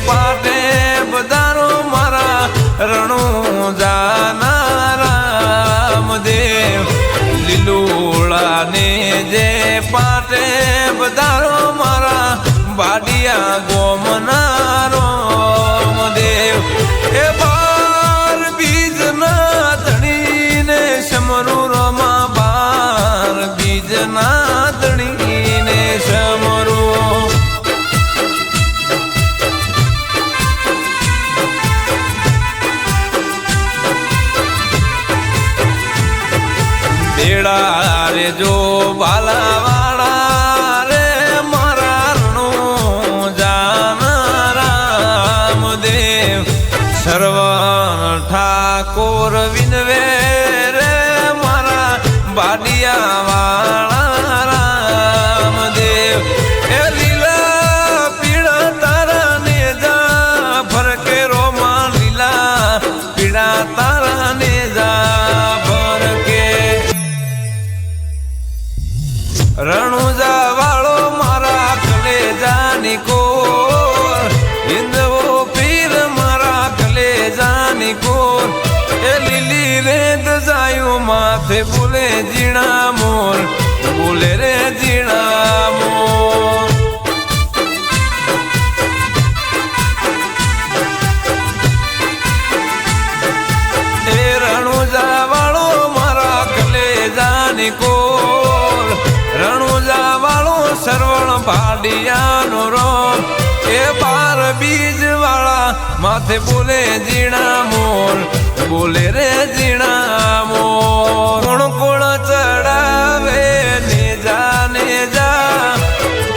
પાટે બધારો મારા રણુજાના રામદેવ લીલુડાને જે પાટે બધારો મારા બાડિયા ગોમના રામદેવ એ બાર બીજના ધણીને સમરું રમા બાર બીજના ધણીને સમરું બેડા રે જો બાલાવાળા રે મારા રણુજાના રામદેવ સર્વણ ઠાકોર વિનવે રે મારા બાડિયા વાળા રામદેવ એ લીલા પીળા તારા ને જા ફરકે રોમા લીલા પીળા તારા ને જા ફરકે રણુજા વાળો મારા કલેજાની કોર હિંદવો પીર મારા કલેજાની કોર એ લીલી રેત જાયું માથે બોલે જીણા મોર બોલે રે જીણા મોર એ રણુજા વાળો મારા કલેજાની કોર રણુજા વાળો સરવણ ભાડિયાનો રોમ એ બાર બીજ વાળા માથે બોલે જીણા મોર બોલે રે જીણા મોર કોણ કોણ ચડાવે ને જા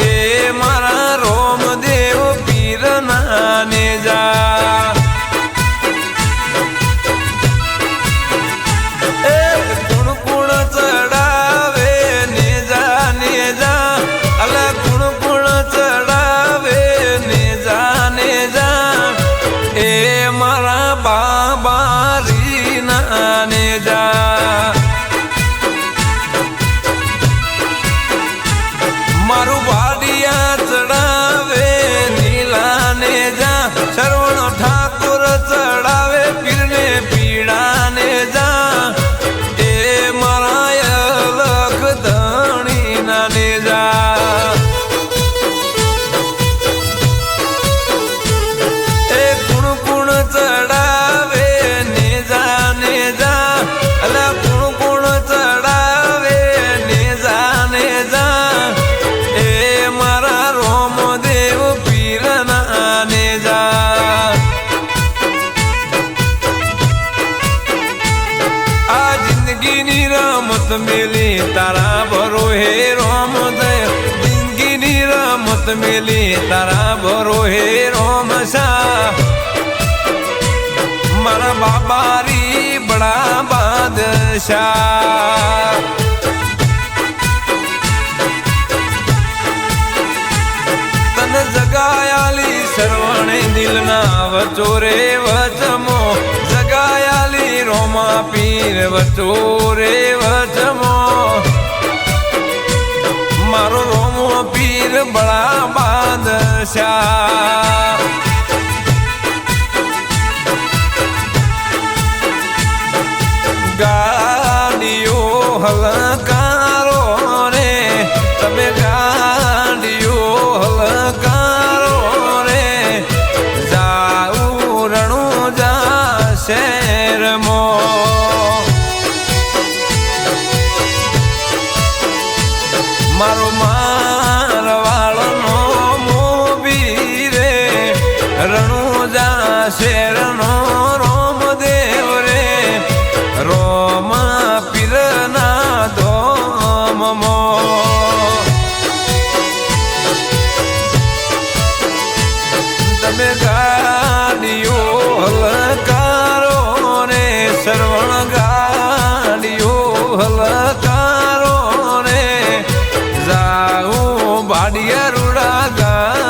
એ મારા રોમદેવ પીરના ને જા એ કોણ કોણ ચડાવે મારા બાબારી નાને જા મારું ભાડિયા ચડાવે નીલાને જા સરવણ ઠાકોર ચડાવે પીરને પીડાને જા એ મારા અલખ ધણી નાને જા ચડાવે ને જા અલા કુણ કુણ ચડાવે ને જા એ મારા રોમદેવ પીરના ને જા આ જિંદગીની રમત મેલી તારા ભરો હે રોમદેવ જિંદગીની રમત મેલી તારા ભરો હે રોમસા મારા બાબારી બડા બાદશાહ તન જગાયાલી સરવણે દિલના વચોરે વચમો જગાયાલી રોમા પીર વચોરે વચમો મારો રોમો પીર બડા બાદશાહ ગાડીઓ હલકારો રે તમે ગાડીઓ હલકારો રે જાઉં રણુજા શહેરમાં મારો મારવાળનો મોબી રે રણુજા શહેરનો રોમદેવ રે રોમા પીરના ધોમમો તમે ગાડીઓ હલકારો રે સરવણ ગાડીઓ હલકારો રે જાઉં બાડિયા રૂડા ગા